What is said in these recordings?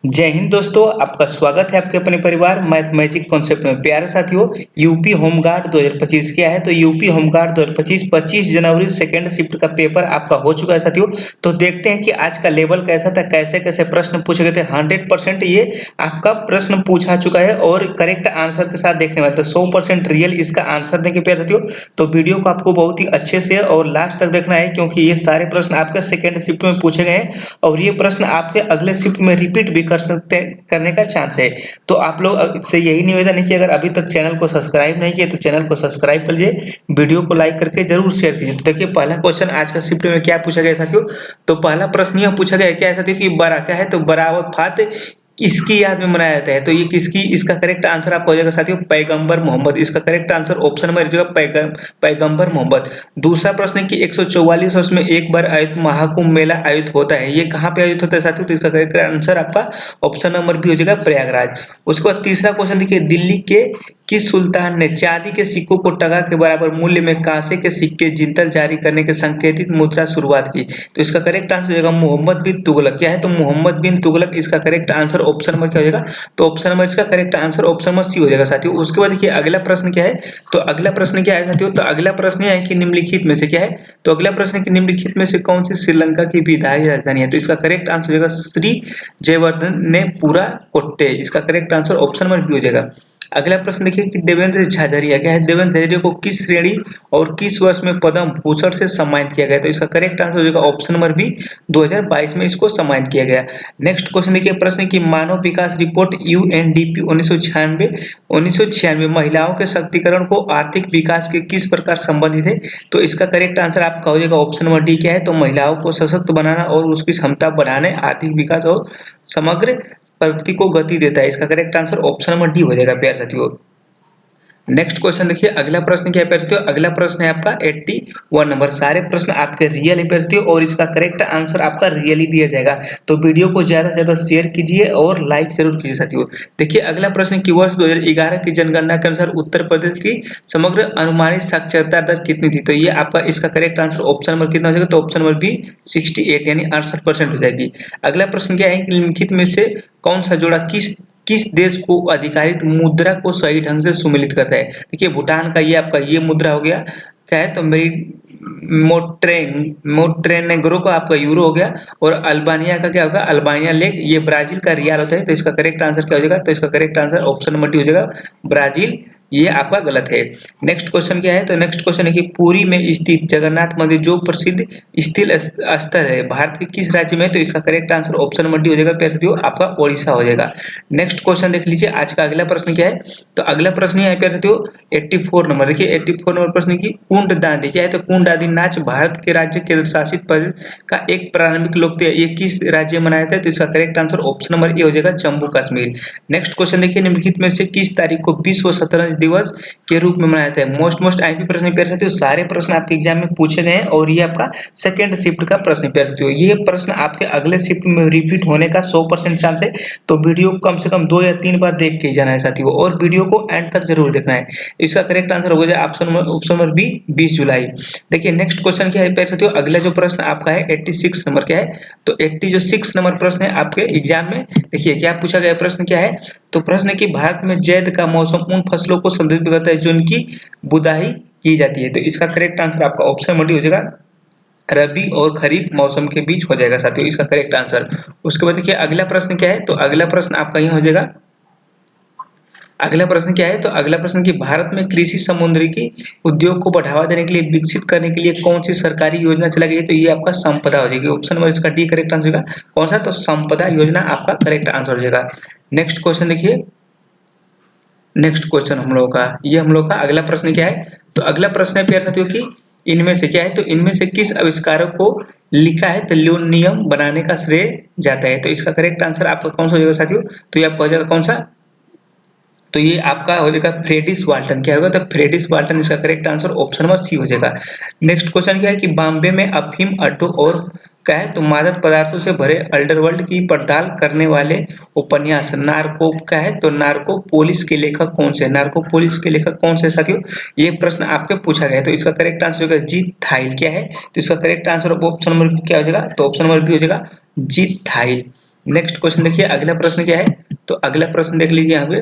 जय हिंद दोस्तों, आपका स्वागत है आपके अपने परिवार मैथ मैजिक कॉन्सेप्ट में। प्यारे साथियों, यूपी होमगार्ड 2025 क्या है तो यूपी होमगार्ड 2025 25 जनवरी सेकंड शिफ्ट का पेपर आपका हो चुका है साथियों। तो देखते हैं कि आज का लेवल कैसा था, कैसे कैसे प्रश्न पूछे गए थे। 100% ये आपका प्रश्न पूछा चुका है और करेक्ट आंसर के साथ देखने वाले, तो 100% रियल इसका आंसर देंगे प्यारे साथियों। तो वीडियो को आपको बहुत ही अच्छे से और लास्ट तक देखना है, क्योंकि ये सारे प्रश्न आपके सेकंड शिफ्ट में पूछे गए हैं और ये प्रश्न आपके अगले शिफ्ट में रिपीट भी करने का चांस है। तो आप लोग से यही निवेदन है कि अगर अभी तक चैनल को सब्सक्राइब नहीं किए तो चैनल को सब्सक्राइब कर लीजिए, वीडियो को लाइक करके जरूर शेयर कीजिए। तो देखिए, पहला क्वेश्चन आज का शिफ्ट में क्या पूछा गया साथियों। तो पहला प्रश्न यह पूछा गया क्या है साथियों कि बरा क्या है तो बरावफात किसकी याद में मनाया जाता है। तो ये किसकी, इसका करेक्ट आंसर आपका हो जाएगा साथियों पैगंबर मोहम्मद। इसका करेक्ट आंसर ऑप्शन नंबर जो पैगंबर मोहम्मद। दूसरा प्रश्न है कि 144 वर्ष में एक बार आयोजित महाकुंभ मेला आयोजित होता है, ये कहाँ पे आयोजित होता है साथियों। तो इसका करेक्ट आंसर आपका ऑप्शन नंबर बी हो जाएगा प्रयागराज। उसके बाद तीसरा क्वेश्चन देखिए, दिल्ली के किस सुल्तान ने चांदी के सिक्कों को टका के बराबर मूल्य में कांसे के सिक्के जिंतल जारी करने के संकेतित मुद्रा शुरुआत की। तो इसका करेक्ट आंसर हो जाएगा मोहम्मद बिन तुगलक। क्या है तो मोहम्मद बिन तुगलक इसका करेक्ट आंसर ऑप्शन नंबर क्या हो जाएगा। तो ऑप्शन नंबर इसका correct answer option number C हो जाएगा साथियों। उसके बाद देखिए अगला प्रश्न क्या है। तो अगला प्रश्न क्या है साथियों। तो अगला प्रश्न यह है कि निम्नलिखित में से क्या है। तो अगला प्रश्न कि निम्नलिखित में से कौन सी श्रीलंका की विधायी राजधानी है। तो इसका करेक्ट आंसर हो जाएगा श्री जयवर्धन ने पूरा कोट्टे। इसका correct answer option number B हो जाएगा। अगला प्रश्न देखिए कि देवेंद्र झाझरिया क्या है। देवेंद्र झाझरिया को किस श्रेणी और किस वर्ष में पद्म भूषण से सम्मानित किया गया। तो इसका करेक्ट आंसर हो जाएगा ऑप्शन नंबर बी 2022 में इसको सम्मानित किया गया। नेक्स्ट क्वेश्चन देखिए, प्रश्न की मानव विकास रिपोर्ट यूएनडीपी 1996 महिलाओं के शक्तिकरण को आर्थिक विकास के किस प्रकार संबंधित है। तो इसका करेक्ट आंसर आपका हो जाएगा ऑप्शन नंबर डी क्या है तो महिलाओं को सशक्त बनाना और उसकी क्षमता बढ़ाने, आर्थिक विकास और समग्र प्रगति को गति देता है। इसका correct answer option number D हो जाएगा प्यारे साथियों। नेक्स्ट क्वेश्चन देखिए, अगला प्रश्न क्या है प्यारे साथियों। अगला प्रश्न है आपका 81 नंबर। सारे प्रश्न आपके रियल है प्यारे साथियों और इसका करेक्ट आंसर आपका रियल ही दिया जाएगा। तो वीडियो को ज्यादा से ज्यादा शेयर कीजिए और लाइक जरूर कीजिए साथियों। देखिए अगला प्रश्न कि वर्ष 2011 की जनगणना के अनुसार उत्तर प्रदेश की समग्र अनुमानित साक्षरता दर कितनी थी। तो ये आपका इसका करेक्ट आंसर ऑप्शन नंबर कितना हो जाएगा। तो ऑप्शन नंबर बी 68 यानी 68% हो जाएगी। अगला प्रश्न क्या है कि निम्नलिखित में से कौन सा जोड़ा किस किस देश को अधिकारित मुद्रा को सही ढंग से सुमेलित करता है। देखिए भूटान का ये आपका ये मुद्रा हो गया क्या है तो मेरी मोटेनेग्रो का आपका यूरो हो गया और अल्बानिया का क्या होगा अल्बानिया लेक, ये ब्राजील का रियाल होता है। तो इसका करेक्ट आंसर क्या हो जाएगा। तो इसका correct answer option number D हो जाएगा ब्राजील, ये आपका गलत है। नेक्स्ट क्वेश्चन क्या है तो नेक्स्ट क्वेश्चन है कि पुरी में स्थित जगन्नाथ मंदिर जो प्रसिद्ध स्थल स्थल है भारत के किस राज्य में। तो इसका correct answer option number D हो जाएगा प्यारे साथियों आपका ओडिशा हो जाएगा। नेक्स्ट क्वेश्चन देख लीजिए, आज का अगला प्रश्न क्या है। तो अगला प्रश्न है प्यारे साथियों 84 नंबर। देखिए 84 नंबर प्रश्न की कुंड दादी क्या है तो कुंड दादी नाच भारत के राज्य केंद्र शासित प्रदेश का एक प्रारंभिक लोकप्रिय, ये किस राज्य में मनाया था। तो इसका correct answer option number A हो जाएगा जम्मू कश्मीर। नेक्स्ट क्वेश्चन देखिए, निम्नलिखित में से किस तारीख को विश्व शतरंज दिवस के रूप में मनाया जाता है। मोस्ट आईपी प्रश्न प्यारे साथियों, सारे प्रश्न आपके एग्जाम में पूछे गए हैं और ये आपका सेकंड शिफ्ट का प्रश्न प्यारे साथियों। ये प्रश्न आपके अगले शिफ्ट में रिपीट होने का 100% चांस है। तो वीडियो को कम से कम 2 या 3 बार देख के जाना है साथियों और वीडियो को एंड तक जरूर देखना है। इसका करेक्ट आंसर हो जाए ऑप्शन नंबर बी 20 जुलाई। देखिए नेक्स्ट क्वेश्चन क्या है प्यारे साथियों। अगला जो प्रश्न आपका है 86 नंबर क्या है। तो 86 नंबर प्रश्न है आपके एग्जाम में। देखिए क्या पूछा गया प्रश्न क्या है। तो प्रश्न है कि भारत में जैद का मौसम उन फसलों को संदर्भित करता है जिनकी बुदाई की जाती है। तो इसका करेक्ट आंसर आपका ऑप्शन नंबर डी हो जाएगा रबी और खरीफ मौसम के बीच हो जाएगा साथियों, इसका करेक्ट आंसर। उसके बाद देखिए अगला प्रश्न क्या है। तो अगला प्रश्न आपका यह हो जाएगा, अगला प्रश्न क्या है। तो अगला प्रश्न कि भारत में कृषि समुद्री की उद्योग को बढ़ावा देने के लिए विकसित करने के लिए कौन सी सरकारी योजना चलाई गई है। तो ये आपका संपदा हो जाएगी। ऑप्शन नंबर इसका डी करेक्ट आंसर होगा कौन सा तो संपदा योजना आपका करेक्ट आंसर हो जाएगा। नेक्स्ट क्वेश्चन देखिए, नेक्स्ट क्वेश्चन हम लोगों का ये हम लोग का अगला प्रश्न क्या है। तो अगला प्रश्न है प्यारे साथियों कि इनमें से क्या है। तो इनमें से किस आविष्कारक को लिखा है तो नियम बनाने का श्रेय जाता है। तो इसका करेक्ट आंसर आपका कौन सा हो जाएगा साथियों। तो ये आपका हो जाएगा कौन सा। तो ये आपका हो जाएगा फ्रेडिस वाल्टन। क्या होगा तो फ्रेडिस वाल्टन, इसका correct answer option number C हो जाएगा। नेक्स्ट क्वेश्चन क्या है कि बॉम्बे में अफीम अड्डों और क्या है तो मादक पदार्थों से भरे अंडरवर्ल्ड की पड़ताल करने वाले उपन्यास नार्को क्या है तो नार्को पुलिस के लेखक कौन से। नार्को पुलिस के लेखक कौन से साथियों, ये प्रश्न आपके पूछा गया है। तो इसका करेक्ट आंसर होगा जीत थाइल। क्या है तो इसका करेक्ट आंसर ऑप्शन नंबर क्या हो जाएगा। तो ऑप्शन नंबर बी हो जाएगा जीत थाइल। नेक्स्ट क्वेश्चन देखिए, अगला प्रश्न क्या है, तो अगला प्रश्न देख लीजिए यहाँ पे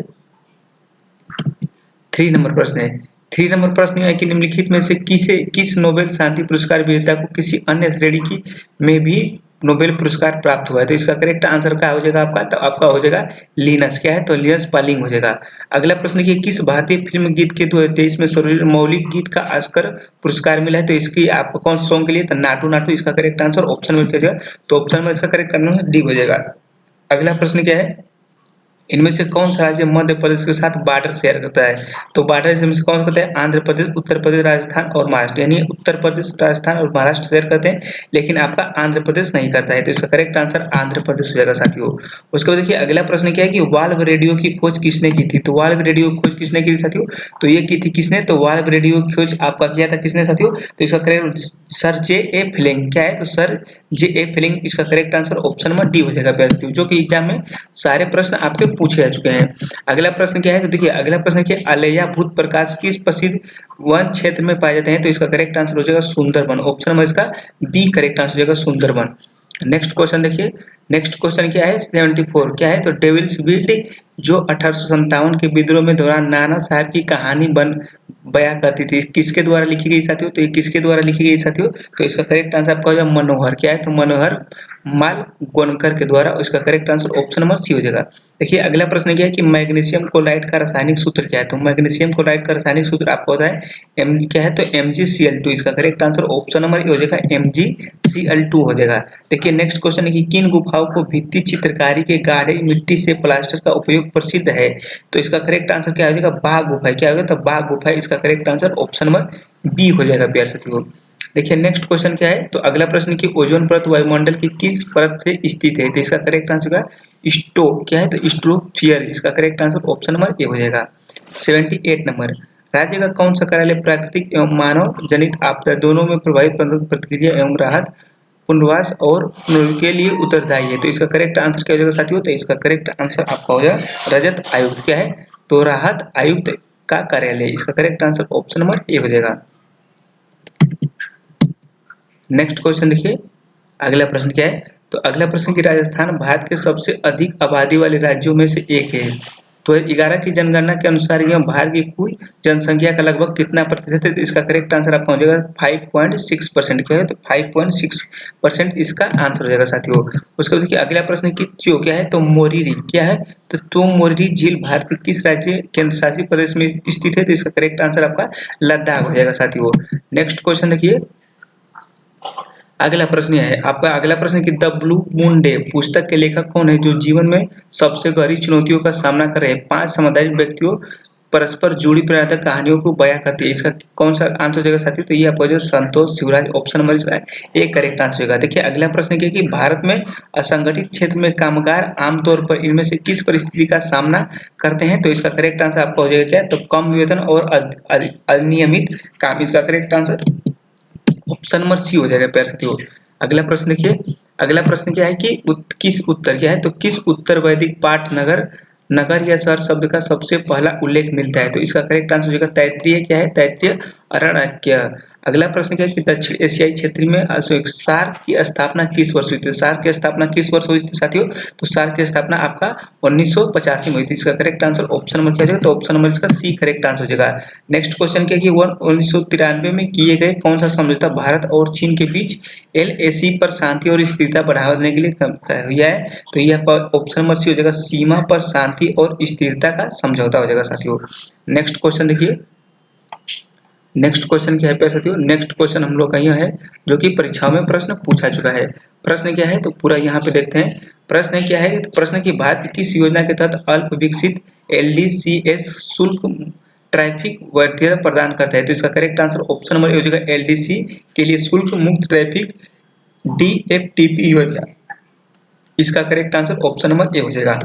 3 नंबर प्रश्न है। 3 नंबर प्रश्न यह है कि निम्नलिखित में से किस नोबेल शांति पुरस्कार विजेता को किसी अन्य श्रेणी की में भी नोबेल पुरस्कार प्राप्त हुआ है? तो इसका करेक्ट आंसर क्या हो जाएगा आपका? तो आपका हो जाएगा लिनस। क्या है? तो लिनस पालिंग हो जाएगा। अगला प्रश्न देखिए, किस भारतीय फिल्म गीत के 2023 में सर्वश्रेष्ठ मौलिक गीत का ऑस्कर पुरस्कार मिला है? तो इसकी आपको कौन सॉन्ग के लिए? तो नाटू नाटू इसका करेक्ट आंसर ऑप्शन में क्या हो जाएगा? तो ऑप्शन में इसका करेक्ट आंसर डी हो जाएगा। अगला प्रश्न क्या है, इनमें से कौन सा राज्य मध्य प्रदेश के साथ बॉर्डर शेयर करता है? तो बॉर्डर में से कौन सा करता है? आंध्र प्रदेश, उत्तर प्रदेश, राजस्थान और महाराष्ट्र। यानी उत्तर प्रदेश, राजस्थान और महाराष्ट्र शेयर करते हैं, लेकिन आपका आंध्र प्रदेश नहीं करता है। तो इसका करेक्ट आंसर आंध्र प्रदेश हो जाएगा साथियों। उसके बाद देखिए, अगला प्रश्न क्या है कि वाल्व रेडियो की खोज किसने की थी? तो वाल्व रेडियो की खोज किसने की थी साथियों? तो ये की थी किसने? तो वाल्व रेडियो की खोज आपका किया था किसने साथियों? तो इसका करेक्ट सर जे ए फिलिंग। क्या है? तो सर जे ए फिलिंग इसका correct answer option number D हो जाएगा साथियों, जो कि एग्जाम में सारे प्रश्न आपके पूछे जा चुके हैं। अगला प्रश्न क्या है, तो देखिए अगला प्रश्न है कि अलेया भूत प्रकाश किस प्रसिद्ध वन क्षेत्र में पाए जाते हैं? तो इसका करेक्ट आंसर हो जाएगा सुंदरबन। ऑप्शन नंबर इसका बी करेक्ट आंसर हो जाएगा सुंदरबन। नेक्स्ट क्वेश्चन देखिए, नेक्स्ट क्वेश्चन क्या है 74 क्या है, तो डेविल्स बीट जो 1857 के विद्रोह में दौरान नाना साहब की कहानी बयां करती थी, किसके द्वारा लिखी गई साथियों? तो ये किसके द्वारा लिखी गई साथियों? तो इसका करेक्ट आंसर आपका हो जाएगा मनोहर। क्या है? तो मनोहर माल गोनकर के द्वारा। इसका correct answer option number C हो जाएगा। देखिए अगला प्रश्न क्या है कि मैग्नीशियम क्लोराइड का रासायनिक सूत्र क्या है? तो मैग्नीशियम क्लोराइड का रासायनिक सूत्र आपको पता है एम क्या है? तो MgCl2। इसका correct answer option number A हो जाएगा MgCl2 हो जाएगा। देखिए नेक्स्ट क्वेश्चन है कि किन गुफाओं को भित्ति चित्रकारी के गाढ़े मिट्टी से प्लास्टर का उपयोग प्रसिद्ध है? तो इसका करेक्ट आंसर क्या हो जाएगा? बाघ गुफा। क्या होगा? तो बाघ गुफा। इसका correct answer option number B हो जाएगा प्यारे साथियों। देखिए नेक्स्ट क्वेश्चन क्या है, तो अगला प्रश्न की ओजोन परत वायुमंडल की किस परत से स्थित है? तो इसका करेक्ट आंसर होगा स्टो। क्या है? तो स्ट्रोफियर। इसका correct answer option number A हो जाएगा। 78 नंबर, राज्य का कौन सा कार्यालय प्राकृतिक एवं मानव जनित आपदा दोनों में प्रभावित प्रतिक्रिया एवं राहत पुनर्वास और पुनर्वास के लिए उत्तरदायी है? तो इसका करेक्ट आंसर क्या हो जाएगा साथियों? तो इसका करेक्ट आंसर आपका हो जाएगा रजत आयुक्त। क्या है? तो राहत आयुक्त का कार्यालय। इसका correct answer option number A हो जाएगा। नेक्स्ट क्वेश्चन देखिए, अगला प्रश्न क्या है, तो अगला प्रश्न कि राजस्थान भारत के सबसे अधिक आबादी वाले राज्यों में से एक है। तो 11 की जनगणना के अनुसार यह भारत की कुल जनसंख्या का लगभग कितना प्रतिशत है? तो इसका करेक्ट आंसर आपका हो जाएगा 5.6%। क्या है? तो 5.6% इसका आंसर हो जाएगा साथियों। उसके बाद देखिए अगला प्रश्न कि त्यों क्या है, तो मोरीरी। क्या है? तो त्यों मोरीरी झील भारत के किस राज्य केंद्र शासित प्रदेश में स्थित है? तो इसका करेक्ट आंसर आपका लद्दाख हो जाएगा साथियों। नेक्स्ट क्वेश्चन देखिए, अगला प्रश्न यह है आपका, अगला प्रश्न कि द ब्लू मून डे पुस्तक के लेखक कौन है जो जीवन में सबसे गहरी चुनौतियों का सामना कर रहे हैं? 5 सामुदायिक व्यक्तियों परस्पर जुड़ी प्रेरणादायक कहानियों को बयां करती है। इसका कौन सा आंसर हो जाएगा साथियों? तो ये आपका जो संतोष शिवराज। ऑप्शन नंबर इसका एक करेक्ट आंसर होगा। देखिए अगला प्रश्न क्या है कि भारत में असंगठित क्षेत्र में कामगार आमतौर पर इनमें से किस परिस्थिति का सामना करते हैं? तो इसका करेक्ट आंसर आपका हो जाएगा क्या? तो कम वेतन और अनियमित काम। इसका correct answer option number C हो जाएगा प्यारे साथियों। अगला प्रश्न देखिए, अगला प्रश्न क्या है कि किस उत्तर क्या है, तो किस उत्तर वैदिक पाठ नगर नगर या शहर शब्द का सबसे पहला उल्लेख मिलता है? तो इसका करेक्ट आंसर हो जाएगा तैत्रीय। क्या है? तैत्रीय अरण्यक। अगला प्रश्न क्या है कि दक्षिण एशियाई क्षेत्र में सार्क की स्थापना किस वर्ष हुई थी? सार्क की स्थापना किस वर्ष हुई थी साथियों? तो सार्क की स्थापना आपका 1985 में हुई थी। इसका करेक्ट आंसर ऑप्शन नंबर क्या हो जाएगा? तो ऑप्शन नंबर इसका सी करेक्ट आंसर हो जाएगा। नेक्स्ट क्वेश्चन क्या है कि 1993 में किए गए कौन सा समझौता भारत और चीन के बीच LAC पर शांति और स्थिरता बढ़ावा देने के लिए किया है? तो ये आपका ऑप्शन नंबर सी हो जाएगा सीमा पर शांति और स्थिरता का समझौता हो जाएगा साथियों। नेक्स्ट क्वेश्चन देखिए, नेक्स्ट क्वेश्चन क्या है प्यारे साथियों? नेक्स्ट क्वेश्चन हम लोग का यह है जो कि परीक्षाओं में प्रश्न पूछा चुका है। प्रश्न क्या है, तो पूरा यहाँ पे देखते हैं। प्रश्न क्या है, तो प्रश्न की भारत की किस योजना के तहत अल्प विकसित LDCS शुल्क ट्रैफिक वैधता प्रदान करता है? तो इसका correct answer option number A हो जाएगा LDC के लिए शुल्क मुक्त ट्रैफिक DFTP योजना। इसका correct answer option number A हो जाएगा।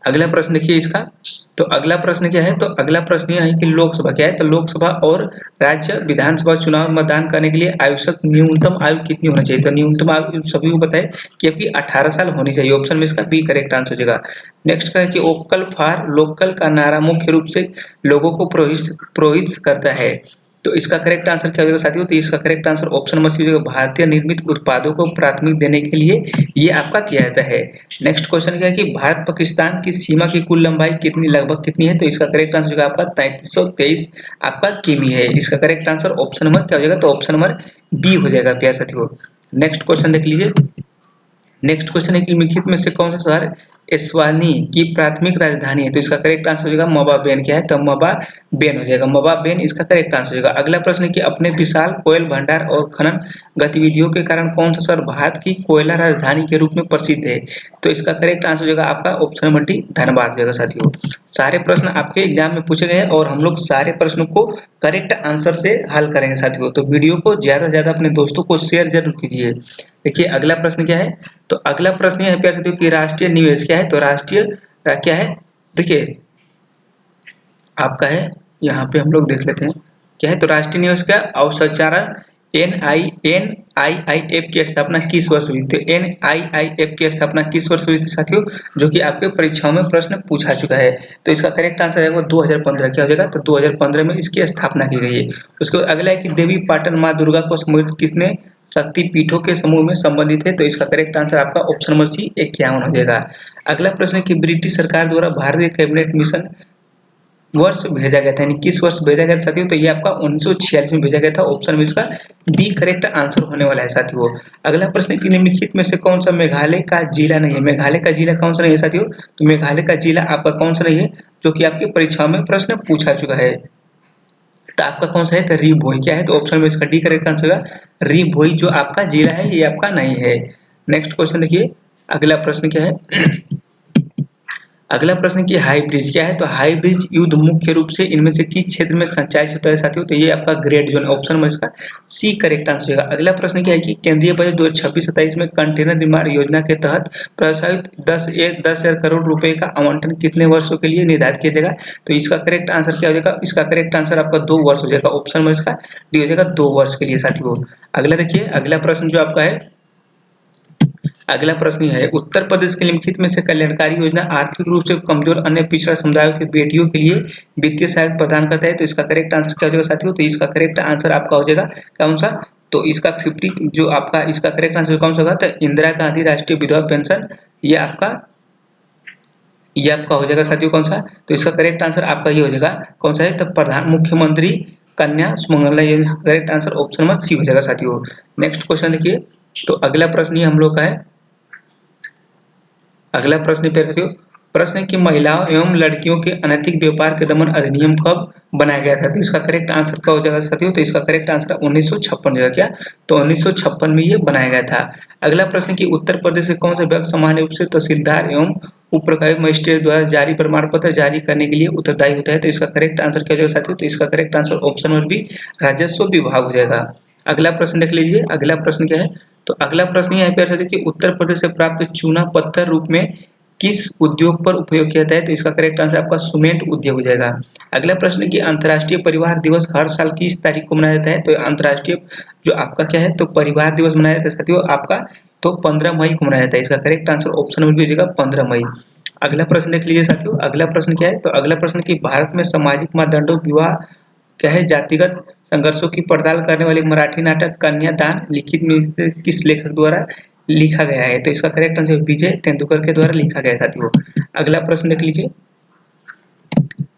अगला प्रश्न देखिए इसका, तो अगला प्रश्न क्या है, तो अगला प्रश्न यह है कि लोकसभा क्या है, तो लोकसभा और राज्य विधानसभा चुनाव मतदान करने के लिए आवश्यक न्यूनतम आयु कितनी होनी चाहिए? तो न्यूनतम आयु सभी को पता है कि आपकी 18 साल होनी चाहिए। ऑप्शन में इसका बी करेक्ट आंसर हो जाएगा। नेक्स्ट का है कि वोकल फॉर लोकल का नारा मुख्य रूप से लोगों को प्रोहित करता है। तो इसका करेक्ट आंसर क्या हो जाएगा साथियों? तो इसका correct answer option number C हो जाएगा, भारतीय निर्मित उत्पादों को प्राथमिक देने के लिए ये आपका किया जाता है। नेक्स्ट क्वेश्चन क्या है कि भारत पाकिस्तान की सीमा की कुल लंबाई कितनी, लगभग कितनी है? तो इसका करेक्ट आंसर हो जाएगा आपका 3323 आपका किमी है। इसका करेक्ट आंसर ऑप्शन नंबर क्या हो जाएगा? तो ऑप्शन नंबर बी हो जाएगा प्यारे साथियों। नेक्स्ट क्वेश्चन देख लीजिए। नेक्स्ट क्वेश्चन है कि निम्नलिखित में से कौन सा शहर एस्वानी की प्राथमिक राजधानी है? तो इसका करेक्ट आंसर हो जाएगा मवाबेन। क्या है? तो मवाबेन हो जाएगा, मवाबेन इसका करेक्ट आंसर हो जाएगा। अगला प्रश्न है कि अपने विशाल कोयल भंडार और खनन गतिविधियों के कारण कौन सा शहर भारत की कोयला राजधानी के रूप में प्रसिद्ध है? तो इसका करेक्ट आंसर हो जाएगा आपका ऑप्शन नंबर डी, धनबाद हो जाएगा साथियों। सारे प्रश्न आपके एग्जाम में पूछे गए हैं और हम लोग सारे प्रश्नों को करेक्ट आंसर से हल करेंगे साथियों। तो वीडियो को ज्यादा से ज्यादा अपने दोस्तों को शेयर जरूर कीजिए। देखिए अगला प्रश्न क्या है? तो अगला प्रश्न यह है प्यारे साथियों कि राष्ट्रीय निवेश क्या है? तो राष्ट्रीय क्या है? देखिए आपका है, यहाँ पे हम लोग देख लेते हैं क्या है। तो राष्ट्रीय निवेश का अवसंचारण NINIIF की स्थापना किस वर्ष हुई? तो NIIF की स्थापना किस वर्ष हुई थी साथियों? जो कि आपके परीक्षाओं में प्रश्न पूछा चुका है। तो इसका करेक्ट आंसर है वो 2015। क्या हो जाएगा? तो 2015 में इसकी स्थापना की गई है। उसके बाद अगला है कि देवी पाटन माँ दुर्गा को समर्पित किसने शक्ति पीठों के समूह में संबंधित है? तो इसका करेक्ट आंसर आपका ऑप्शन नंबर सी 51 हो जाएगा। अगला प्रश्न है कि ब्रिटिश सरकार द्वारा भारतीय कैबिनेट मिशन वर्ष भेजा गया था, यानी किस वर्ष भेजा गया था साथियों? तो ये आपका 1946 में भेजा गया था। ऑप्शन में इसका बी करेक्ट आंसर होने वाला है साथियों। अगला प्रश्न है कि निम्नलिखित में से कौन सा मेघालय का जिला नहीं है? मेघालय का जिला कौन सा नहीं है साथियों? तो मेघालय का जिला आपका कौन सा नहीं है जो कि आपकी परीक्षाओं में प्रश्न पूछा चुका है? तो आपका कौन सा है? तो री-भोई। क्या है? तो ऑप्शन में इसका डी करेक्ट आंसर होगा, री-भोई जो आपका जिला है ये आपका नहीं है। नेक्स्ट क्वेश्चन देखिए, अगला प्रश्न क्या है? अगला प्रश्न कि हाई ब्रिज क्या है? तो हाई ब्रिज युद्ध मुख्य रूप से इनमें से किस क्षेत्र में संचालित होता है साथियों? तो ये आपका ग्रेड जोन, ऑप्शन में इसका सी करेक्ट आंसर होगा। अगला प्रश्न क्या है कि केंद्रीय बजट 2026-27 में कंटेनर निर्माण योजना के तहत प्रस्तावित 10,000 करोड़ रुपए का आवंटन कितने वर्षों के लिए निर्धारित किया जाएगा? तो इसका करेक्ट आंसर क्या हो जाएगा? इसका करेक्ट आंसर आपका 2 वर्ष हो जाएगा। ऑप्शन में इसका डी हो जाएगा, 2 वर्ष के लिए साथियों। अगला देखिए, अगला प्रश्न जो आपका है, अगला प्रश्न यह है, उत्तर प्रदेश के निम्नलिखित में से कल्याणकारी योजना आर्थिक रूप से कमजोर अन्य पिछड़ा समुदायों की बेटियों के लिए वित्तीय सहायता प्रदान करता है? तो इसका करेक्ट आंसर क्या हो जाएगा साथियों? तो इसका करेक्ट आंसर आपका हो जाएगा कौन सा? तो इसका 50 जो आपका इसका करेक्ट आंसर कौन सा होगा? तो इंदिरा गांधी राष्ट्रीय विधवा पेंशन, ये आपका हो जाएगा साथियों कौन सा? तो इसका करेक्ट आंसर आपका ये हो जाएगा कौन सा है? तो प्रधान मुख्यमंत्री कन्या सुमंगला योजना। Correct answer option number C हो जाएगा साथियों। नेक्स्ट क्वेश्चन देखिए, तो अगला प्रश्न ये हम लोग का है, अगला प्रश्न पे साथियों, प्रश्न है कि महिलाओं एवं लड़कियों के अनैतिक व्यापार के दमन अधिनियम कब बनाया गया था? तो इसका करेक्ट आंसर क्या हो जाएगा साथियों? तो इसका करेक्ट आंसर 1956 होगा। क्या? तो 1956 में ये बनाया गया था। अगला प्रश्न कि उत्तर प्रदेश के कौन सा विभाग सामान्य रूप से तहसीलदार एवं उप प्रभारी मजिस्ट्रेट द्वारा जारी प्रमाण पत्र जारी करने के लिए उत्तरदायी होता है? तो इसका करेक्ट आंसर क्या हो जाएगा साथियों? तो इसका correct answer option number B, राजस्व विभाग हो जाएगा। अगला प्रश्न देख लीजिए, अगला प्रश्न क्या है? तो अगला प्रश्न यह है कि उत्तर प्रदेश से प्राप्त चूना पत्थर रूप में किस उद्योग पर उपयोग किया जाता है? तो इसका करेक्ट आंसर आपका सीमेंट उद्योग हो जाएगा। अगला प्रश्न कि अंतर्राष्ट्रीय परिवार दिवस हर साल किस तारीख को मनाया जाता है? तो अंतर्राष्ट्रीय जो आपका क्या है, तो परिवार दिवस मनाया जाता है साथियों आपका, तो 15 मई को मनाया जाता है। इसका correct answer option number B हो जाएगा 15 मई। अगला प्रश्न देख लीजिए साथियों, अगला प्रश्न क्या है? तो अगला प्रश्न कि भारत में सामाजिक मानदंडों विवाह क्या है, जातिगत संघर्षों की पड़ताल करने वाले मराठी नाटक कन्यादान लिखित में किस लेखक द्वारा लिखा गया है? तो इसका करेक्ट आंसर विजय तेंदुलकर के द्वारा लिखा गया साथियों। अगला प्रश्न देख लीजिए,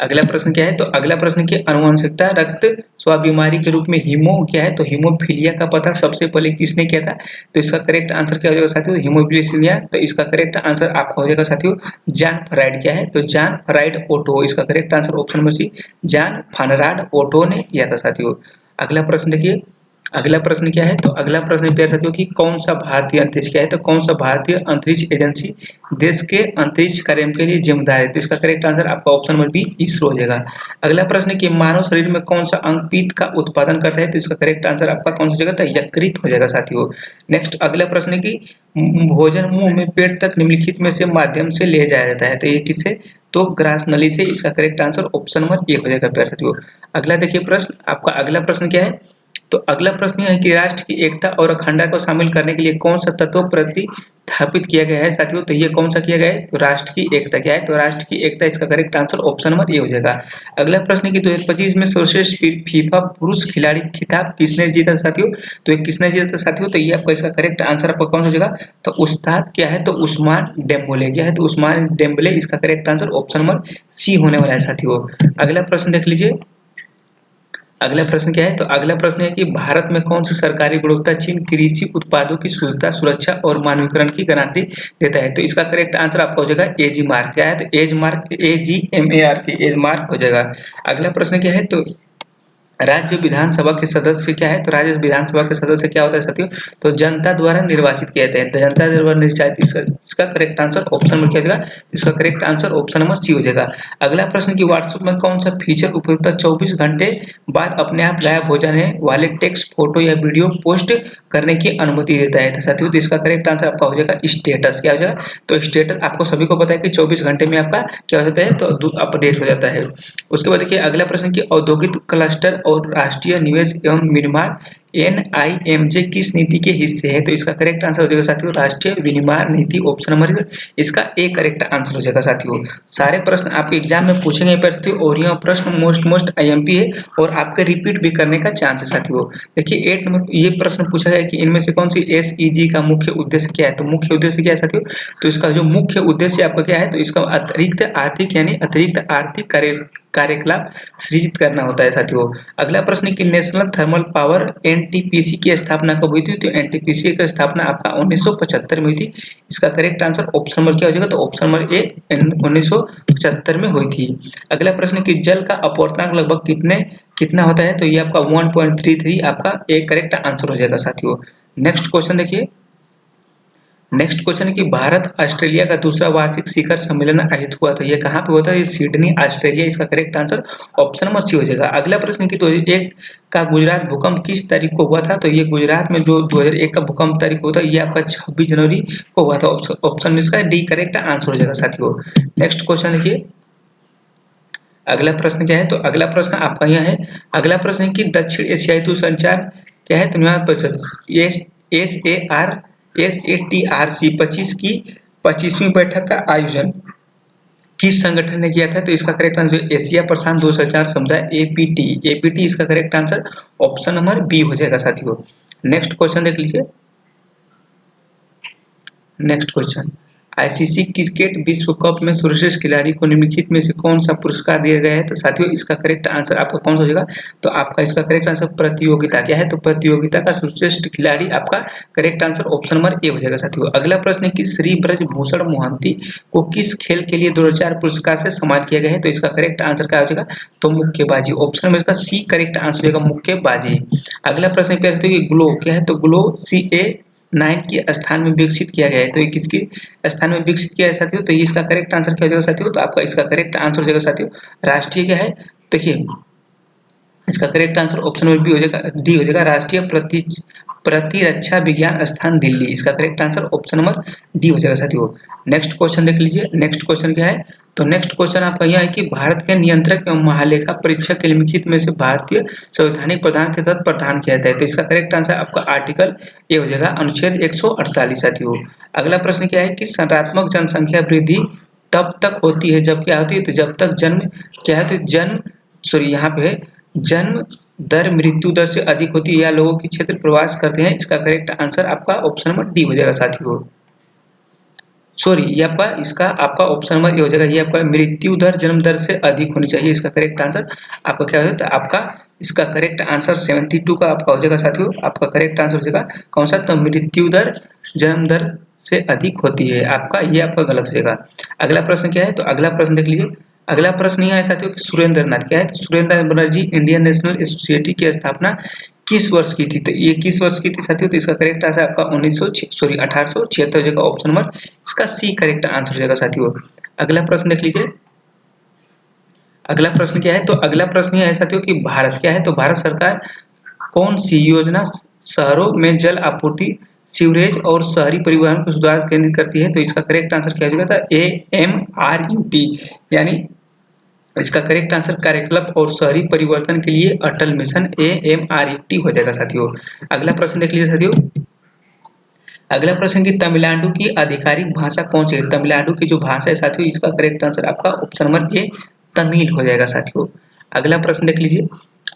अगला प्रश्न क्या है? तो अगला प्रश्न की आनुवंशिकता रक्त स्व बीमारी के रूप में हीमो क्या है, तो हीमोफीलिया का पता सबसे पहले किसने किया था? तो इसका करेक्ट आंसर क्या हो जाएगा साथियों? हीमोफीलिया। तो इसका करेक्ट आंसर आपका हो जाएगा साथियों जॉन फराइड। क्या है? तो जॉन फराइड ओटो। इसका करेक्ट आंसर ऑप्शन में सी जॉन फनराड ओटो ने किया था साथियों। अगला प्रश्न देखिए, अगला प्रश्न क्या है? तो अगला प्रश्न प्यारे साथियों कि कौन सा भारतीय अंतरिक्ष क्या है, तो कौन सा भारतीय अंतरिक्ष एजेंसी देश के अंतरिक्ष कार्यक्रम के लिए जिम्मेदार है? तो इसका करेक्ट आंसर आपका ऑप्शन नंबर बी इसरो हो जाएगा। अगला प्रश्न कि मानव शरीर में कौन सा अंग पित्त का उत्पादन करता है? तो इसका करेक्ट आंसर आपका कौन सा हो जाएगा? तो यकृत हो जाएगा साथियों। नेक्स्ट अगला प्रश्न कि भोजन मुंह में पेट तक निम्नलिखित में से माध्यम से ले जाया जाता है? तो ये किससे? तो ग्रास नली से। इसका correct answer option number A हो जाएगा प्यारे साथियों। अगला देखिए प्रश्न, आपका अगला प्रश्न क्या है? तो अगला प्रश्न यह है कि राष्ट्र की एकता और अखंडता को शामिल करने के लिए कौन सा तत्व प्रतिस्थापित किया गया है साथियों? तो ये कौन सा किया गया है? तो राष्ट्र की एकता क्या है? तो राष्ट्र की एकता इसका correct answer option number A हो जाएगा। अगला प्रश्न है कि 2025 में सर्वश्रेष्ठ फीफा पुरुष खिलाड़ी खिताब किसने जीता साथियों? तो ये किसने जीता साथियों? तो ये आपका इसका करेक्ट आंसर आपका कौन हो जाएगा? तो उस्ताद क्या है? तो उस्मान डेम्बेले क्या है? तो उस्मान डेम्बेले इसका correct answer option number C होने वाला है साथियों। अगला प्रश्न देख लीजिए। अगला प्रश्न क्या है? तो अगला प्रश्न है कि भारत में कौन सी सरकारी गुणवत्ता चिन्ह कृषि उत्पादों की शुद्धता, सुरक्षा और मानकीकरण की गारंटी देता है? तो इसका करेक्ट आंसर आपका हो जाएगा एजी मार्क। क्या है? तो Agmark, AGMARK, Agmark हो जाएगा। अगला प्रश्न क्या है? तो राज्य विधानसभा के सदस्य क्या है? तो राज्य विधानसभा के सदस्य क्या होता है साथियों? तो जनता द्वारा निर्वाचित किए जाते हैं। तो जनता द्वारा निर्वाचित, इसका करेक्ट आंसर ऑप्शन नंबर क्या हो जाएगा? इसका correct answer option number C हो जाएगा। अगला प्रश्न कि व्हाट्सएप में कौन सा फीचर उपयोगिता 24 घंटे बाद अपने आप गायब हो जाने वाले टेक्स्ट, फोटो या वीडियो पोस्ट करने की अनुमति देता है? तो साथियों, तो इसका करेक्ट आंसर आपका हो जाएगा स्टेटस। क्या हो जाएगा? तो स्टेटस आपको सभी को पता है कि 24 घंटे में आपका क्या हो जाता है? तो अपडेट हो जाता है। उसके बाद देखिए अगला प्रश्न कि औद्योगिक क्लस्टर और राष्ट्रीय निवेश एवं विनिर्माण NIMJ किस नीति के हिस्से है? तो इसका करेक्ट आंसर हो जाएगा साथियों राष्ट्रीय विनिर्माण नीति, ऑप्शन नंबर इसका ए करेक्ट आंसर हो जाएगा साथियों। सारे प्रश्न आपके एग्जाम में पूछेंगे साथियों और यह प्रश्न मोस्ट IMP है और आपके रिपीट भी करने का चांस है साथियों। देखिए 8 नंबर ये प्रश्न पूछा है कि इनमें से कौन सी SEG का मुख्य उद्देश्य क्या है? तो मुख्य उद्देश्य क्या है साथियों? तो इसका जो मुख्य उद्देश्य आपका क्या है? तो इसका अतिरिक्त आर्थिक यानी अतिरिक्त आर्थिक कार्यकलाप सृजित करना होता है साथियों। अगला प्रश्न कि नेशनल थर्मल पावर NTPC की स्थापना कब हुई थी? तो NTPC की स्थापना आपका 1975 में हुई थी। इसका करेक्ट आंसर ऑप्शन नंबर क्या हो जाएगा? तो ऑप्शन नंबर ए 1975 में हुई थी। अगला प्रश्न कि जल का अपवर्तनांक लगभग कितना होता है? तो ये आपका 1.33 आपका ए करेक्ट आंसर हो जाएगा साथियों। नेक्स्ट क्वेश्चन देखिए। नेक्स्ट क्वेश्चन है कि भारत ऑस्ट्रेलिया का दूसरा वार्षिक शिखर सम्मेलन आयोजित हुआ था, ये कहाँ पे होता है? ये सिडनी ऑस्ट्रेलिया, इसका correct answer option number C हो जाएगा। अगला प्रश्न कि 2001 का गुजरात भूकंप किस तारीख को हुआ था? तो ये गुजरात में जो 2001 का भूकंप तारीख होता है ये आपका 26 जनवरी को हुआ था। ऑप्शन इसका डी करेक्ट आंसर हो जाएगा साथियों। नेक्स्ट क्वेश्चन देखिए। अगला प्रश्न क्या है? तो अगला प्रश्न आपका यह है। अगला प्रश्न है कि दक्षिण एशियाई दूरसंचार क्या है? तो यहाँ पर SATRC 25 की 25वीं बैठक का आयोजन किस संगठन ने किया था? तो इसका करेक्ट आंसर एशिया प्रशांत दूरसंचार समुदाय APT इसका correct answer option number B हो जाएगा साथियों। नेक्स्ट क्वेश्चन देख लीजिए। नेक्स्ट क्वेश्चन ICC क्रिकेट विश्व कप में सर्वश्रेष्ठ खिलाड़ी को निम्नलिखित में से कौन सा पुरस्कार दिया गया है? तो साथियों इसका करेक्ट आंसर आपका कौन सा हो जाएगा? तो आपका इसका करेक्ट आंसर प्रतियोगिता क्या है? तो प्रतियोगिता का सर्वश्रेष्ठ खिलाड़ी आपका correct answer option number A हो जाएगा साथियों। अगला प्रश्न है कि श्री ब्रजभूषण मोहंती को किस खेल के लिए 2004 पुरस्कार से सम्मानित किया गया है? तो इसका करेक्ट आंसर क्या हो जाएगा? तो मुक्केबाजी, ऑप्शन में इसका सी करेक्ट आंसर हो जाएगा मुक्केबाजी। अगला प्रश्न क्या है? ग्लो क्या है? तो ग्लो CA9 के स्थान में विकसित किया गया है, तो ये किसके स्थान में विकसित किया है साथियों? तो ये इसका करेक्ट आंसर क्या हो जाएगा साथियों? तो आपका इसका करेक्ट आंसर हो जाएगा साथियों राष्ट्रीय क्या है? देखिए इसका correct answer option number B हो जाएगा, डी हो जाएगा राष्ट्रीय प्रतिरक्षा विज्ञान स्थान दिल्ली, इसका correct answer option number D हो जाएगा साथियों। नेक्स्ट क्वेश्चन देख लीजिए। नेक्स्ट क्वेश्चन क्या है? तो नेक्स्ट क्वेश्चन आपका यह है कि भारत के नियंत्रक एवं महालेखा परीक्षक के निम्नलिखित में से भारतीय संवैधानिक प्रावधान के तहत प्रदान किया जाता है? तो इसका करेक्ट आंसर आपका आर्टिकल ए हो जाएगा अनुच्छेद 148 साथियों। अगला प्रश्न क्या है कि संख्यात्मक जनसंख्या वृद्धि तब तक होती है जब क्या होती है? तो जब तक जन्म क्या है? तो यहाँ पे जन्म दर मृत्यु दर से अधिक होती है या लोगों की क्षेत्र प्रवास करते हैं, इसका करेक्ट आंसर आपका ऑप्शन नंबर डी हो जाएगा साथियों। सॉरी ये आपका इसका आपका ऑप्शन नंबर ए हो जाएगा, ये आपका मृत्यु दर जन्म दर से अधिक होनी चाहिए, इसका करेक्ट आंसर आपका क्या हो जाता है? आपका इसका करेक्ट आंसर 72 का आपका हो जाएगा साथियों। आपका करेक्ट आंसर हो जाएगा कौन सा? तो मृत्यु दर जन्म दर से अधिक होती है, आपका ये आपका गलत हो जाएगा। अगला प्रश्न क्या है? तो अगला प्रश्न देख लीजिए। अगला प्रश्न यह है साथियों कि सुरेंद्र नाथ क्या है? तो सुरेंद्र नाथ बनर्जी इंडियन नेशनल सोसाइटी की स्थापना किस वर्ष की थी? तो ये किस वर्ष की थी साथियों? तो इसका करेक्ट आंसर आपका 1876 हो जाएगा, ऑप्शन नंबर इसका सी करेक्ट आंसर हो जाएगा साथियों। अगला प्रश्न देख लीजिए। अगला प्रश्न क्या है? तो अगला प्रश्न यह है साथियों कि भारत क्या है? तो भारत सरकार कौन सी योजना शहरों में जल आपूर्ति, सीवरेज और शहरी परिवहन को सुधार केंद्रित करती है? तो इसका करेक्ट आंसर क्या हो जाएगा? AMRUT यानी इसका करेक्ट आंसर कार्यकलाप और शहरी परिवर्तन के लिए अटल मिशन AMRET हो जाएगा साथियों। अगला प्रश्न देख लीजिए साथियों। अगला प्रश्न की तमिलनाडु की आधिकारिक भाषा कौन सी है? तमिलनाडु की जो भाषा है साथियों, इसका करेक्ट आंसर आपका ऑप्शन नंबर ए तमिल हो जाएगा साथियों। अगला प्रश्न देख लीजिए।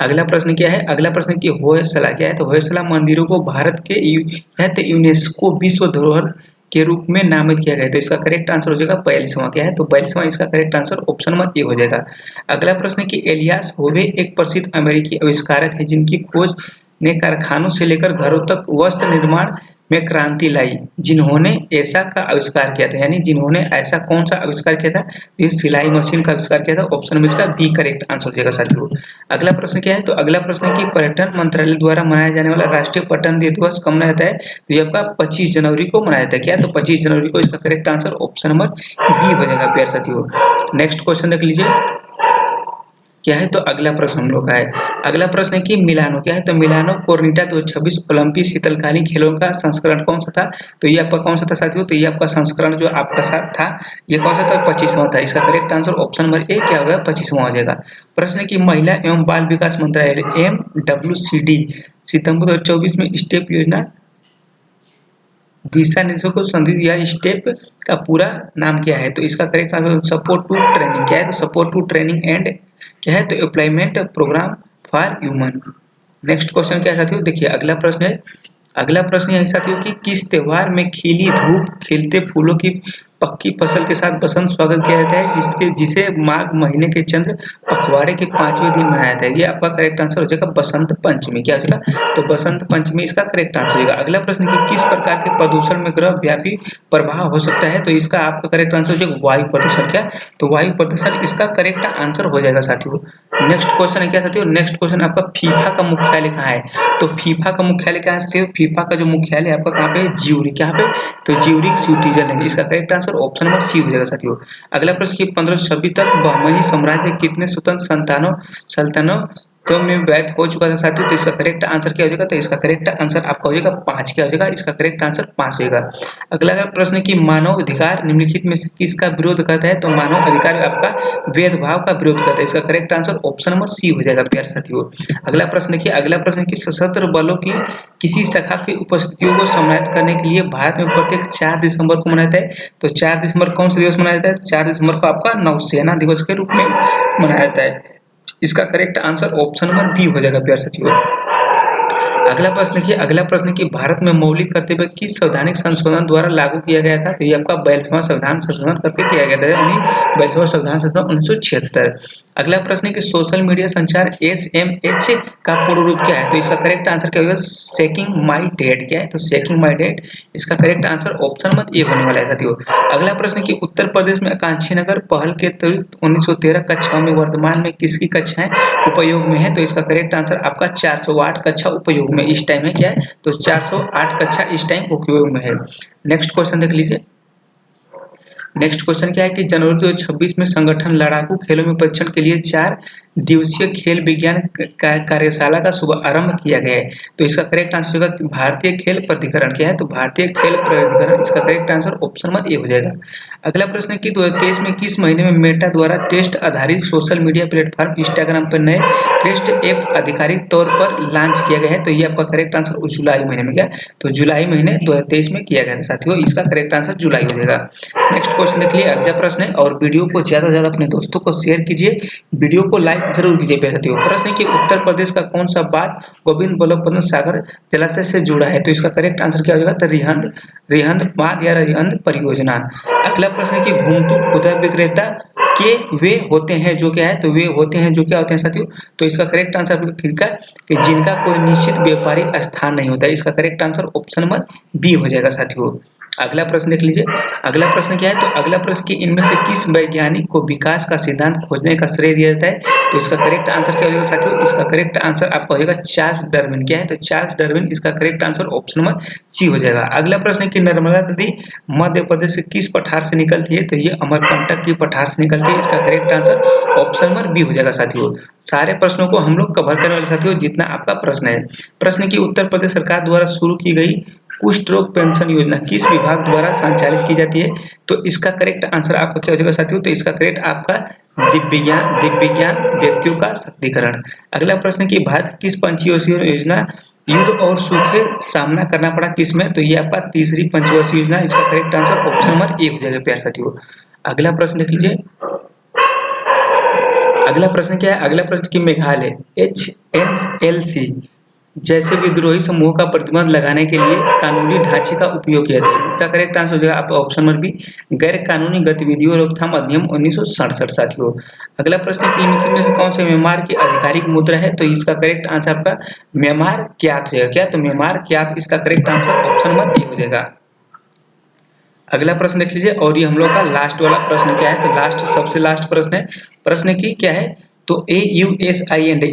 अगला प्रश्न क्या है? अगला प्रश्न की होयसला क्या है? तो होयसला मंदिरों को भारत के यूनेस्को विश्व धरोहर के रूप में नामित किया गया है। तो इसका करेक्ट आंसर हो जाएगा 42वां क्या है? तो 42वां इसका correct answer option number A हो जाएगा। अगला प्रश्न की एलियास होवे एक प्रसिद्ध अमेरिकी आविष्कारक है जिनकी खोज ने कारखानों से लेकर घरों तक वस्त्र निर्माण में क्रांति लाई। जिन्होंने ऐसा का आविष्कार किया था, यानी जिन्होंने ऐसा कौन सा आविष्कार किया था? ये सिलाई मशीन का आविष्कार किया था। ऑप्शन में इसका बी करेक्ट आंसर हो जाएगा साथियों। अगला प्रश्न क्या है? तो अगला प्रश्न है कि पर्यटन मंत्रालय द्वारा मनाया जाने वाला राष्ट्रीय पर्यटन दिवस कब मनाया जाता है? तो ये आपका 25 जनवरी को मनाया जाता है। क्या? तो 25 जनवरी को इसका correct answer option number B हो जाएगा प्यारे साथियों। नेक्स्ट क्वेश्चन देख लीजिए क्या है? तो अगला प्रश्न हम लोग का है। अगला प्रश्न है कि मिलानो क्या है? तो मिलानो कोर्निटा 2026 ओलंपिक शीतलकालीन खेलों का संस्करण कौन सा था? तो ये आपका कौन सा था साथियों? तो ये आपका संस्करण जो आपका साथ था, ये कौन सा था? 25वां था। इसका correct answer option number A क्या होगा? 25वां हो जाएगा। प्रश्न है कि महिला एवं बाल विकास मंत्रालय MWCD सितंबर 2024 में स्टेप योजना दिशा निर्देशों को संबंधित या स्टेप का पूरा नाम क्या है? तो इसका correct answer support to training क्या है? तो सपोर्ट टू ट्रेनिंग एंड क्या है? तो employment programme for human. Next question क्या है साथियों? देखिए अगला प्रश्न है। अगला प्रश्न है साथियों कि किस त्योहार में खिली धूप खिलते फूलों की पक्की फसल के साथ बसंत स्वागत किया जाता है, जिसे माघ महीने के चंद्र पखवाड़े के 5वें दिन मनाया जाता है? ये आपका करेक्ट आंसर हो जाएगा बसंत पंचमी। क्या हो जाएगा? तो बसंत पंचमी इसका करेक्ट आंसर होगा। अगला प्रश्न कि किस प्रकार के प्रदूषण में ग्रह व्यापी प्रभाव हो सकता है? तो इसका आपका करेक्ट आंसर हो जाएगा वायु प्रदूषण। क्या? तो वायु प्रदूषण इसका करेक्ट आंसर हो जाएगा साथियों। नेक्स्ट क्वेश्चन है क्या साथियों? नेक्स्ट क्वेश्चन आपका फीफा का मुख्यालय कहाँ है? तो फीफा का मुख्यालय कहाँ है साथियों? फीफा का जो मुख्यालय आपका कहाँ पे है? ज्यूरिख। कहाँ पे? तो ज्यूरिख स्विट्जरलैंड। इसका correct answer option number C हो जाएगा साथियों। अगला प्रश्न कि 1526 तक बहमनी साम्राज्य कितने स्वतंत्र सल्तनतों में विभक्त हो चुका था साथियों? तो इसका करेक्ट आंसर क्या हो जाएगा? तो इसका करेक्ट आंसर आपका हो जाएगा 5। क्या हो जाएगा? इसका करेक्ट आंसर 5 होगा। अगला प्रश्न कि मानव अधिकार निम्नलिखित में से किसका विरोध करता है? तो मानव अधिकार आपका भेदभाव का विरोध करता है। इसका correct answer option number C हो जाएगा प्यारे साथियों। अगला प्रश्न देखिए। अगला प्रश्न कि सशस्त्र बलों की किसी शाखा की उपस्थितियों को सम्मानित करने के लिए भारत में प्रत्येक 4 दिसंबर को मनाया जाता है। तो 4 दिसंबर कौन सा दिवस मनाया जाता है? 4 दिसंबर को आपका नौसेना दिवस के रूप में मनाया जाता है। इसका correct answer option number B हो जाएगा प्यारे साथियों। अगला प्रश्न देखिए। अगला प्रश्न कि भारत में मौलिक कर्तव्य किस संवैधानिक संशोधन द्वारा लागू किया गया था? तो ये आपका 42वां संविधान संशोधन करके किया गया था, यानी 42वां संविधान संशोधन 1976। अगला प्रश्न है कि सोशल मीडिया संचार SMH का पूर्ण रूप क्या है? तो इसका करेक्ट आंसर क्या होगा? शेकिंग माई डेड। क्या है? तो शेकिंग माई डेड इसका correct answer option number A होने वाला है साथियों। अगला प्रश्न कि उत्तर प्रदेश में आकांक्षी नगर पहल के तहत 1913 कक्षाओं में वर्तमान में किसकी कक्षाएं उपयोग में है? तो इसका करेक्ट आंसर आपका 408 कक्षा उपयोग में इस टाइम है। क्या है? तो 408 कक्षा इस टाइम उपयोग में है। नेक्स्ट क्वेश्चन देख लीजिए। नेक्स्ट क्वेश्चन क्या है कि जनवरी 2026 में संगठन लड़ाकू खेलों में परीक्षण के लिए 4 दिवसीय खेल विज्ञान कार्यशाला का शुभारंभ किया गया है। तो इसका करेक्ट आंसर होगा भारतीय खेल प्राधिकरण। क्या है? तो भारतीय खेल प्राधिकरण। इसका correct answer option number A हो जाएगा। अगला प्रश्न है कि 2023 में किस महीने में मेटा द्वारा टेस्ट आधारित सोशल मीडिया प्लेटफॉर्म इंस्टाग्राम पर नए टेस्ट ऐप आधिकारिक तौर पर लॉन्च किया गया है? तो ये आपका करेक्ट आंसर जुलाई महीने में। क्या? तो जुलाई महीने 2023 में किया गया था साथियों। इसका करेक्ट आंसर जुलाई हो जाएगा। नेक्स्ट क्वेश्चन देख लिए। अगला प्रश्न है और वीडियो को ज्यादा से ज्यादा अपने दोस्तों को शेयर कीजिए, वीडियो को लाइक जरूर कीजिए प्यारे साथियों। प्रश्न है कि उत्तर प्रदेश का कौन सा बांध गोविंद बल्लभ पंत सागर जलाशय से जुड़ा है? तो इसका करेक्ट आंसर क्या हो जाएगा? तो रिहंद बांध या रिहंद परियोजना। अगला प्रश्न है कि घुमतू खुदरा विक्रेता के वे होते हैं जो क्या है? तो वे होते हैं जो क्या होते हैं साथियों? तो इसका करेक्ट आंसर आपका कि जिनका कोई निश्चित व्यापारिक स्थान नहीं होता है। इसका correct answer option number B हो जाएगा साथियों। अगला प्रश्न देख लीजिए। अगला प्रश्न क्या है? तो अगला प्रश्न कि इनमें से किस वैज्ञानिक को विकास का सिद्धांत खोजने का श्रेय दिया जाता है? तो इसका करेक्ट आंसर क्या हो जाएगा साथियों? इसका करेक्ट आंसर आपका हो जाएगा चार्ल्स डार्विन। क्या है? तो चार्ल्स डार्विन इसका correct answer option number C हो जाएगा। अगला प्रश्न है कि नर्मदा नदी मध्य प्रदेश से किस पठार से निकलती है? तो ये अमरकंटक की पठार से निकलती है। इसका correct answer option number B हो जाएगा साथियों। सारे प्रश्नों को हम लोग कवर करने वाले साथियों जितना आपका प्रश्न है। प्रश्न की उत्तर प्रदेश सरकार द्वारा शुरू की गई कुष्ठ रोग पेंशन योजना किस विभाग द्वारा संचालित की जाती है? तो इसका करेक्ट आंसर आपका क्या हो जाएगा साथियों? तो इसका करेक्ट आपका दिव्यांग व्यक्तियों का सशक्तिकरण। अगला प्रश्न कि भारत किस पंचवर्षीय योजना युद्ध और सूखे सामना करना पड़ा किसमें? तो ये आपका तीसरी पंचवर्षीय योजना। इसका करेक्ट आंसर ऑप्शन नंबर 1 हो जाएगा प्यारे साथियों। अगला प्रश्न देख लीजिए। अगला प्रश्न क्या है? अगला प्रश्न कि मेघालय HNLC जैसे विद्रोही समूहों का प्रतिबंध लगाने के लिए कानूनी ढांचे का उपयोग किया था। इसका करेक्ट आंसर हो जाएगा आपका ऑप्शन नंबर बी, गैर कानूनी गतिविधियों रोकथाम अधिनियम 1967 साथियों। अगला प्रश्न कि निम्नलिखित में से कौन से म्यांमार की आधिकारिक मुद्रा है? तो इसका करेक्ट आंसर आपका म्यांमार क्यात रहेगा। क्या? तो म्यांमार क्यात इसका correct answer option number A हो जाएगा। अगला प्रश्न देख लीजिए और ये हम लोग का लास्ट वाला प्रश्न क्या है? तो लास्ट सबसे लास्ट प्रश्न है। प्रश्न की क्या है? तो AUSIND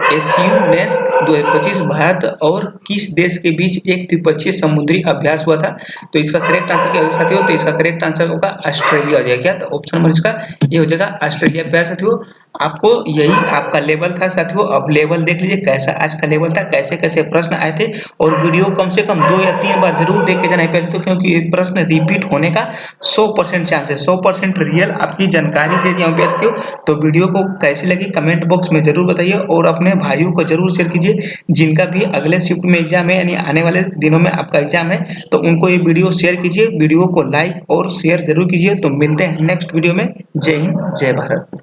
SU ने 2025 भारत और किस देश के बीच एक द्विपक्षीय समुद्री अभ्यास हुआ था? तो इसका करेक्ट आंसर क्या होगा साथियों? तो इसका करेक्ट आंसर होगा ऑस्ट्रेलिया हो जाएगा। क्या? तो ऑप्शन नंबर इसका ये हो जाएगा ऑस्ट्रेलिया। प्यारे साथियों आपको यही आपका लेवल था साथियों। अब लेवल देख लीजिए कैसा आज का लेवल था, कैसे कैसे प्रश्न आए थे और वीडियो कम से कम 2 या 3 बार जरूर देख के जाना है प्यारे साथियों, क्योंकि ये प्रश्न रिपीट होने का 100% चांस है। 100% रियल आपकी जानकारी दे दिया हूं प्यारे साथियों। तो वीडियो को कैसी लगी कमेंट बॉक्स में जरूर बताइए और अपने भाइयों को जरूर शेयर कीजिए जिनका भी अगले शिफ्ट में एग्जाम है, यानी आने वाले दिनों में आपका एग्जाम है, तो उनको ये वीडियो शेयर कीजिए। वीडियो को लाइक और शेयर जरूर कीजिए। तो मिलते हैं नेक्स्ट वीडियो में। जय हिंद, जय भारत।